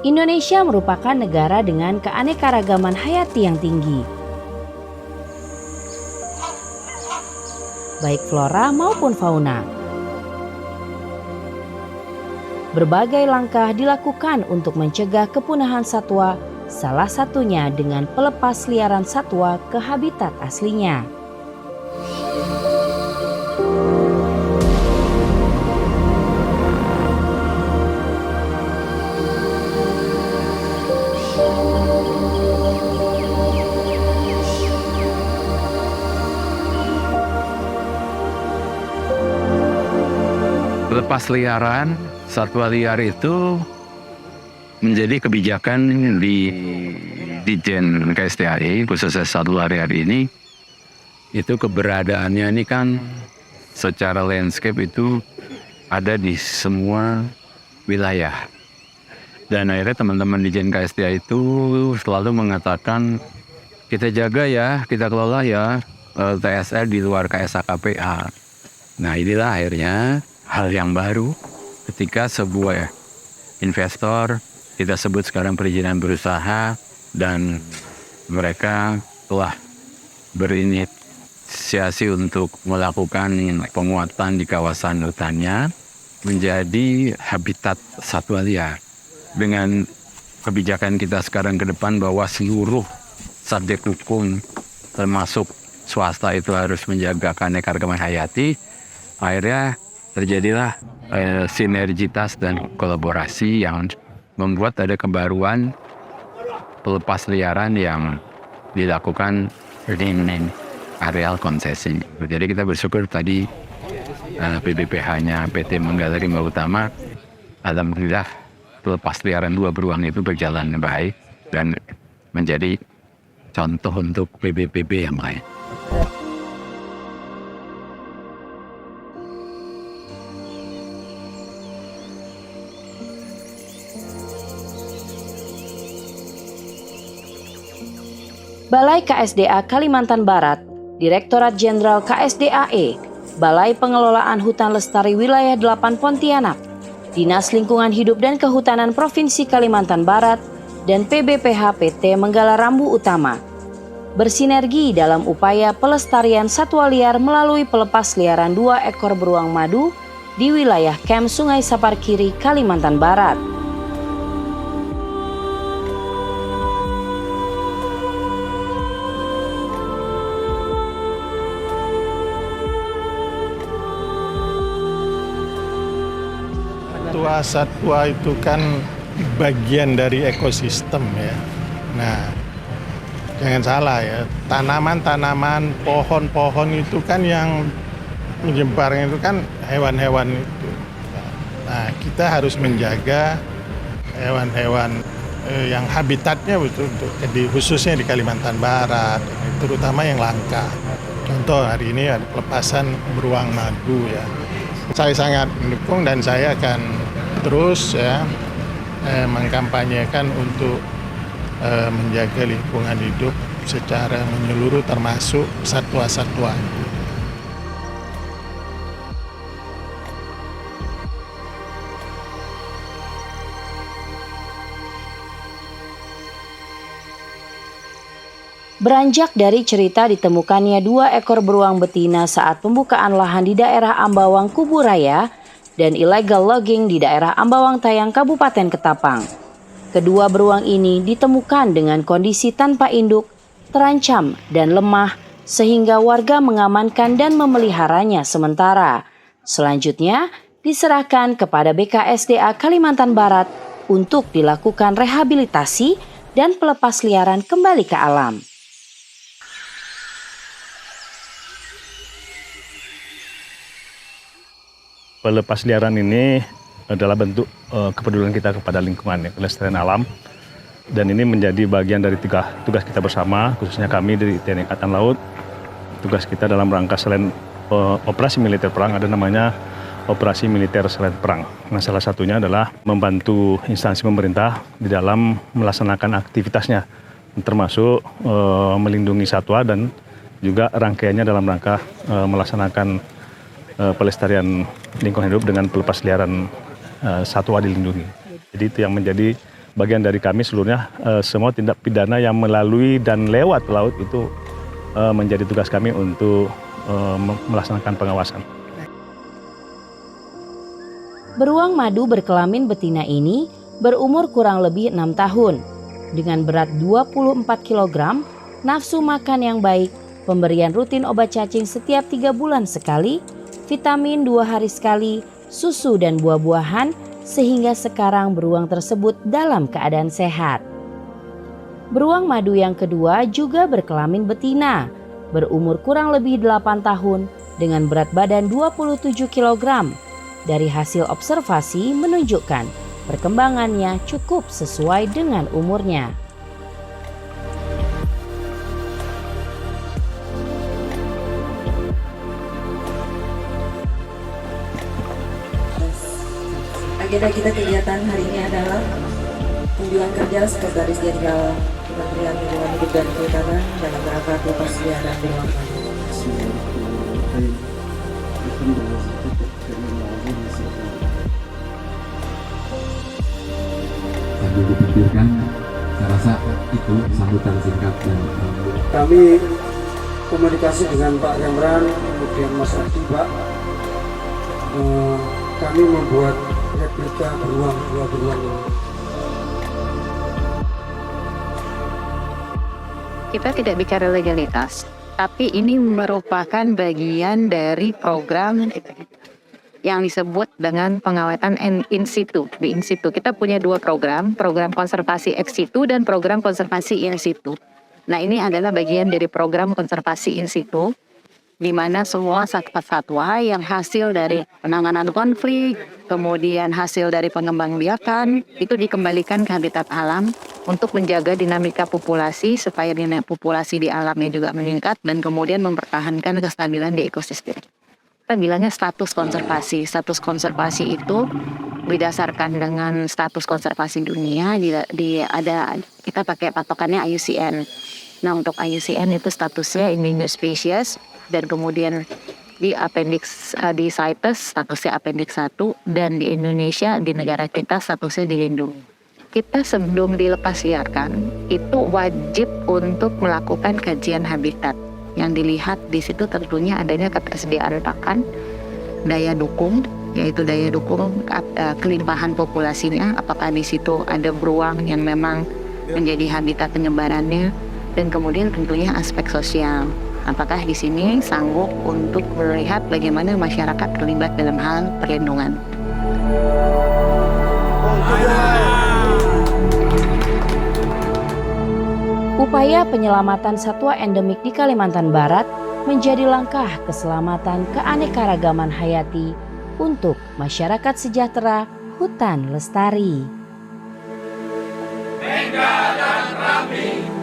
Indonesia merupakan negara dengan keanekaragaman hayati yang tinggi, baik flora maupun fauna. Berbagai langkah dilakukan untuk mencegah kepunahan satwa, salah satunya dengan pelepas liaran satwa ke habitat aslinya. Lepas liaran satwa liar itu menjadi kebijakan di Ditjen KSDAI, khususnya satwa liar ini. Itu keberadaannya ini kan secara landscape itu ada di semua wilayah. Dan akhirnya teman-teman Ditjen KSDAI itu selalu mengatakan, kita jaga ya, kita kelola ya TSL di luar KSAKPA. Nah inilah akhirnya hal yang baru ketika sebuah investor, kita sebut sekarang perizinan berusaha, dan mereka telah berinisiasi untuk melakukan penguatan di kawasan hutannya menjadi habitat satwa liar. Dengan kebijakan kita sekarang ke depan bahwa seluruh subjek hukum termasuk swasta itu harus menjaga keanekaragaman hayati, akhirnya terjadilah sinergitas dan kolaborasi yang membuat ada kebaruan pelepas liaran yang dilakukan di areal konsesi. Jadi kita bersyukur tadi PBPH-nya PT Manggala Rimba Utama, alhamdulillah pelepas liaran 2 beruang itu berjalan baik dan menjadi contoh untuk PBPB yang lain. Balai KSDA Kalimantan Barat, Direktorat Jenderal KSDAE, Balai Pengelolaan Hutan Lestari Wilayah 8 Pontianak, Dinas Lingkungan Hidup dan Kehutanan Provinsi Kalimantan Barat, dan PBPH PT Manggala Rambu Utama bersinergi dalam upaya pelestarian satwa liar melalui pelepas liaran 2 ekor beruang madu di wilayah Kem Sungai Sapar Kiri, Kalimantan Barat. Satwa itu kan bagian dari ekosistem ya. Nah, jangan salah ya, tanaman-tanaman, pohon-pohon itu kan yang menyebarnya itu kan hewan-hewan itu. Nah, kita harus menjaga hewan-hewan yang habitatnya betul, khususnya di Kalimantan Barat, terutama yang langka. Contoh hari ini ada pelepasan beruang madu ya. Saya sangat mendukung dan saya akan terus ya mengkampanyekan untuk menjaga lingkungan hidup secara menyeluruh termasuk satwa-satwa. Beranjak dari cerita ditemukannya 2 ekor beruang betina saat pembukaan lahan di daerah Ambawang Kuburaya dan illegal logging di daerah Ambawang Tayang Kabupaten Ketapang. Kedua beruang ini ditemukan dengan kondisi tanpa induk, terancam dan lemah sehingga warga mengamankan dan memeliharanya sementara. Selanjutnya diserahkan kepada BKSDA Kalimantan Barat untuk dilakukan rehabilitasi dan pelepas liaran kembali ke alam. Pelepas liaran ini adalah bentuk kepedulian kita kepada lingkungan, kelestarian alam, dan ini menjadi bagian dari tugas kita bersama, khususnya kami dari TNI Angkatan Laut. Tugas kita dalam rangka selain operasi militer perang, ada namanya operasi militer selain perang. Nah, salah satunya adalah membantu instansi pemerintah di dalam melaksanakan aktivitasnya, termasuk melindungi satwa dan juga rangkaiannya dalam rangka melaksanakan pelestarian lingkungan hidup dengan pelepas liaran satwa dilindungi. Jadi itu yang menjadi bagian dari kami seluruhnya semua tindak pidana yang melalui dan lewat laut itu menjadi tugas kami untuk melaksanakan pengawasan. Beruang madu berkelamin betina ini berumur kurang lebih 6 tahun. Dengan berat 24 kg, nafsu makan yang baik, pemberian rutin obat cacing setiap 3 bulan sekali, vitamin 2 hari sekali, susu dan buah-buahan, sehingga sekarang beruang tersebut dalam keadaan sehat. Beruang madu yang kedua juga berkelamin betina, berumur kurang lebih 8 tahun dengan berat badan 27 kg. Dari hasil observasi menunjukkan perkembangannya cukup sesuai dengan umurnya. Agenda kita kegiatan hari ini adalah kunjungan kerja Sekretaris Jenderal Kementerian Lingkungan Hidup dan Kehutanan dalam rangka pelestarian beruang madu. Sambil dipikirkan, saya rasa itu sambutan singkat dan kami komunikasi dengan Pak Remran, kemudian Mas Adi, Pak. Kami membuat replika dua beruang ini. Kita tidak bicara legalitas, tapi ini merupakan bagian dari program yang disebut dengan pengawatan in situ. Di in situ kita punya 2 program konservasi ex situ dan program konservasi in situ. Nah, ini adalah bagian dari program konservasi in situ, di mana semua satwa-satwa yang hasil dari penanganan konflik, kemudian hasil dari pengembangbiakan, itu dikembalikan ke habitat alam untuk menjaga dinamika populasi supaya populasi di alamnya juga meningkat dan kemudian mempertahankan kestabilan di ekosistem. Kita bilangnya status konservasi. Status konservasi itu berdasarkan dengan status konservasi dunia, kita pakai patokannya IUCN. Nah, untuk IUCN itu statusnya endangered species, dan kemudian di appendix di CITES statusnya appendix 1, dan di Indonesia di negara kita statusnya dilindungi. Kita sebelum dilepas liarkan itu wajib untuk melakukan kajian habitat. Yang dilihat di situ tentunya adanya ketersediaan pakan, daya dukung, yaitu daya dukung kelimpahan populasinya, apakah di situ ada beruang yang memang menjadi habitat penyebarannya, dan kemudian tentunya aspek sosial. Apakah di sini sanggup untuk melihat bagaimana masyarakat terlibat dalam hal perlindungan. Upaya penyelamatan satwa endemik di Kalimantan Barat menjadi langkah keselamatan keanekaragaman hayati untuk masyarakat sejahtera hutan lestari. Mega dan Rami.